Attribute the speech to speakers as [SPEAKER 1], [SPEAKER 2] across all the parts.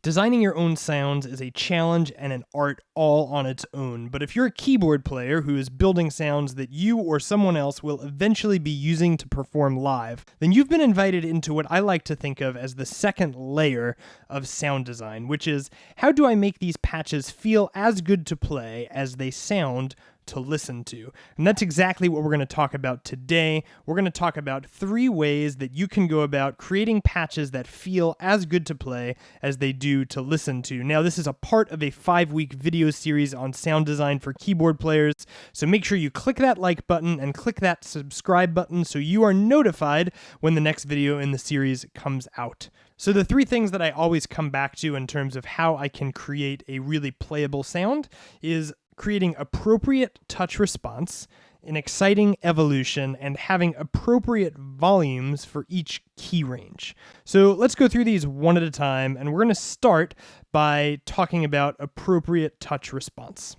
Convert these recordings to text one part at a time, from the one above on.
[SPEAKER 1] Designing your own sounds is a challenge and an art all on its own, but if you're a keyboard player who is building sounds that you or someone else will eventually be using to perform live, then you've been invited into what I like to think of as the second layer of sound design, which is, how do I make these patches feel as good to play as they sound to listen to? And that's exactly what we're going to talk about today. We're going to talk about 3 ways that you can go about creating patches that feel as good to play as they do to listen to. Now, this is a part of a 5-week video series on sound design for keyboard players, so make sure you click that like button and click that subscribe button so you are notified when the next video in the series comes out. So the 3 things that I always come back to in terms of how I can create a really playable sound is creating appropriate touch response, an exciting evolution, and having appropriate volumes for each key range. So let's go through these one at a time, and we're going to start by talking about appropriate touch response.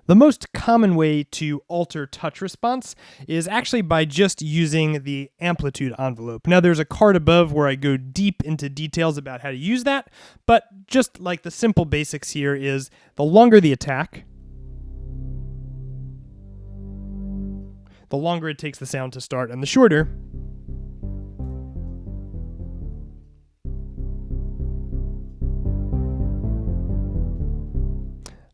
[SPEAKER 1] The most common way to alter touch response is actually by just using the amplitude envelope. Now, there's a card above where I go deep into details about how to use that, but just like the simple basics here is the longer the attack, the longer it takes the sound to start, and the shorter,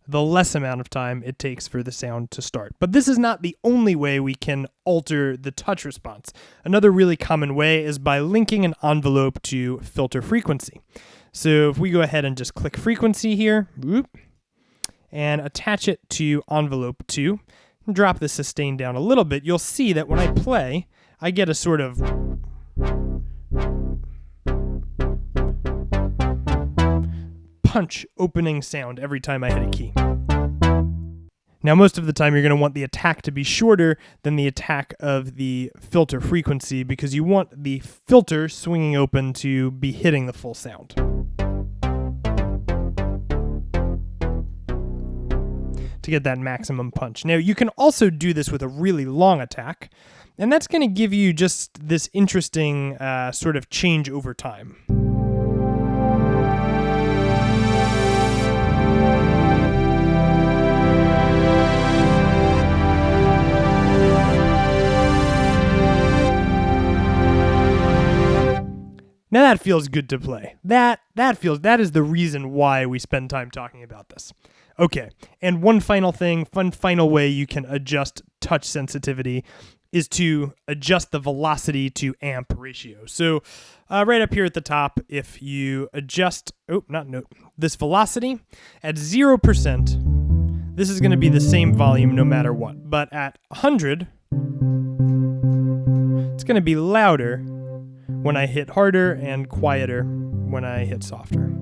[SPEAKER 1] the less amount of time it takes for the sound to start. But this is not the only way we can alter the touch response. Another really common way is by linking an envelope to filter frequency. So if we go ahead and just click frequency here, and attach it to envelope 2, and drop the sustain down a little bit, you'll see that when I play, I get a sort of punch opening sound every time I hit a key. Now, most of the time you're going to want the attack to be shorter than the attack of the filter frequency because you want the filter swinging open to be hitting the full sound. To get that maximum punch. Now, you can also do this with a really long attack, and that's going to give you just this interesting sort of change over time. Now that feels good to play. That is the reason why we spend time talking about this. Okay, and one final thing, final way you can adjust touch sensitivity is to adjust the velocity to amp ratio. So right up here at the top, if you adjust, this velocity at 0%, this is going to be the same volume no matter what. But at 100, it's going to be louder when I hit harder and quieter when I hit softer.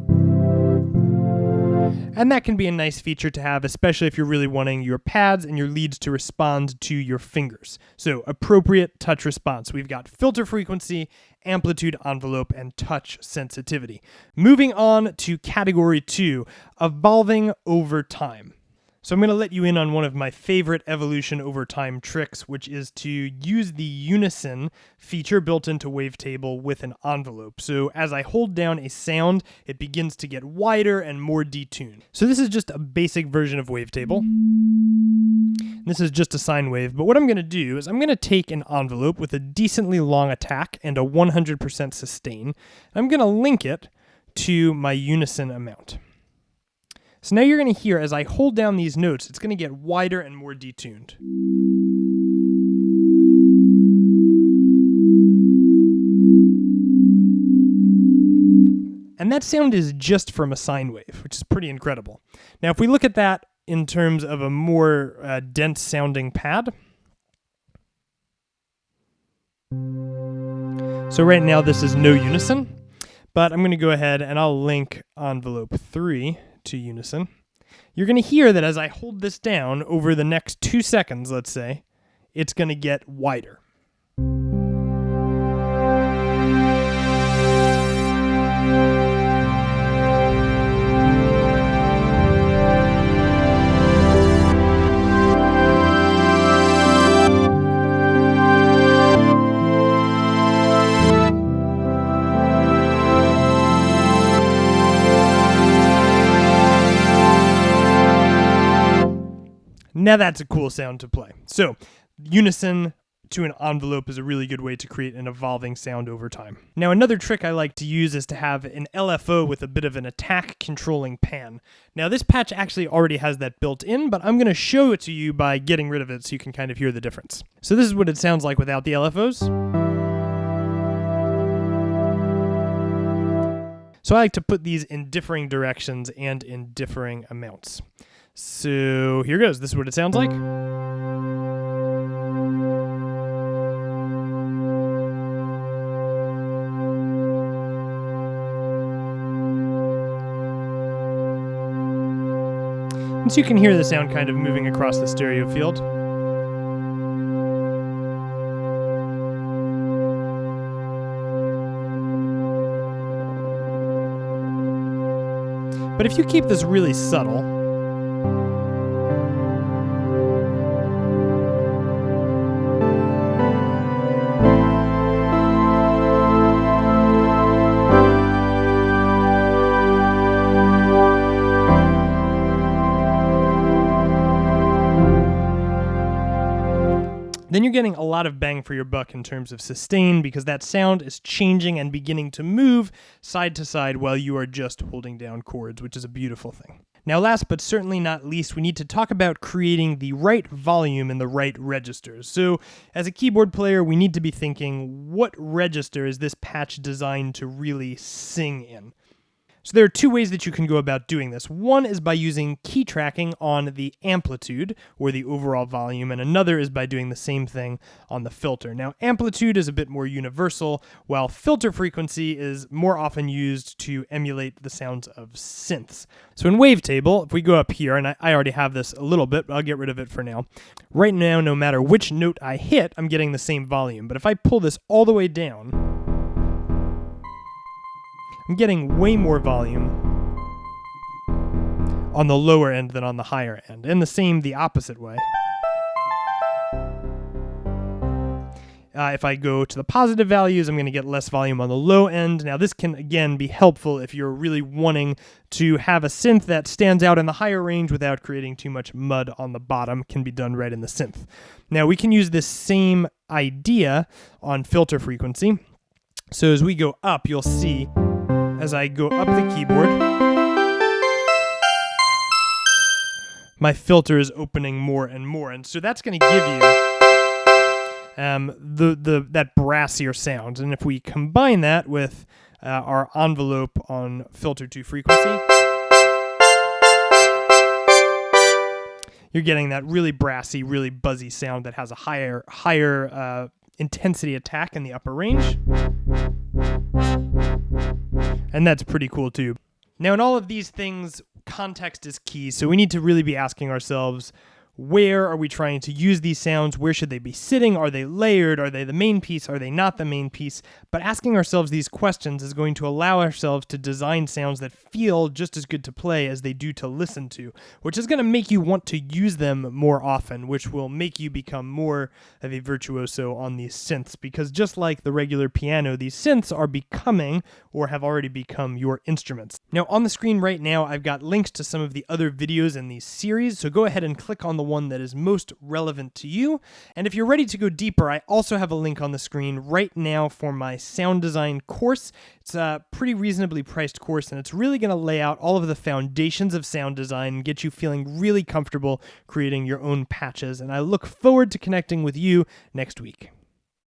[SPEAKER 1] And that can be a nice feature to have, especially if you're really wanting your pads and your leads to respond to your fingers. So appropriate touch response. We've got filter frequency, amplitude envelope, and touch sensitivity. Moving on to category 2, evolving over time. So I'm going to let you in on one of my favorite evolution over time tricks, which is to use the unison feature built into Wavetable with an envelope. So as I hold down a sound, it begins to get wider and more detuned. So this is just a basic version of Wavetable. This is just a sine wave, but what I'm going to do is I'm going to take an envelope with a decently long attack and a 100% sustain. I'm going to link it to my unison amount. So now you're going to hear, as I hold down these notes, it's going to get wider and more detuned. And that sound is just from a sine wave, which is pretty incredible. Now, if we look at that in terms of a more dense sounding pad. So right now this is no unison, but I'm going to go ahead and I'll link envelope 3 to unison. You're going to hear that as I hold this down over the next 2 seconds, let's say, it's going to get wider. Now that's a cool sound to play. So unison to an envelope is a really good way to create an evolving sound over time. Now another trick I like to use is to have an LFO with a bit of an attack controlling pan. Now this patch actually already has that built in, but I'm going to show it to you by getting rid of it so you can kind of hear the difference. So this is what it sounds like without the LFOs. So I like to put these in differing directions and in differing amounts. So here goes. This is what it sounds like. And so you can hear the sound kind of moving across the stereo field. But if you keep this really subtle, then you're getting a lot of bang for your buck in terms of sustain, because that sound is changing and beginning to move side to side while you are just holding down chords, which is a beautiful thing. Now last but certainly not least, we need to talk about creating the right volume in the right registers. So as a keyboard player, we need to be thinking, what register is this patch designed to really sing in? So there are two ways that you can go about doing this. One is by using key tracking on the amplitude, or the overall volume, and another is by doing the same thing on the filter. Now, amplitude is a bit more universal, while filter frequency is more often used to emulate the sounds of synths. So in Wavetable, if we go up here, and I already have this a little bit, but I'll get rid of it for now. Right now, no matter which note I hit, I'm getting the same volume. But if I pull this all the way down, I'm getting way more volume on the lower end than on the higher end, and the same the opposite way. If I go to the positive values, I'm going to get less volume on the low end. Now this can again be helpful if you're really wanting to have a synth that stands out in the higher range without creating too much mud on the bottom. Can be done right in the synth. Now we can use this same idea on filter frequency. So as we go up, you'll see as I go up the keyboard, my filter is opening more and more, and so that's going to give you that brassier sound. And if we combine that with our envelope on filter to frequency, you're getting that really brassy, really buzzy sound that has a higher intensity attack in the upper range. And that's pretty cool too. Now in all of these things, context is key, so we need to really be asking ourselves, where are we trying to use these sounds? Where should they be sitting? Are they layered? Are they the main piece? Are they not the main piece? But asking ourselves these questions is going to allow ourselves to design sounds that feel just as good to play as they do to listen to, which is going to make you want to use them more often, which will make you become more of a virtuoso on these synths, because just like the regular piano, these synths are becoming or have already become your instruments. Now on the screen right now, I've got links to some of the other videos in these series, so go ahead and click on the one that is most relevant to you. And if you're ready to go deeper, I also have a link on the screen right now for my sound design course. It's a pretty reasonably priced course, and it's really going to lay out all of the foundations of sound design and get you feeling really comfortable creating your own patches. And I look forward to connecting with you next week.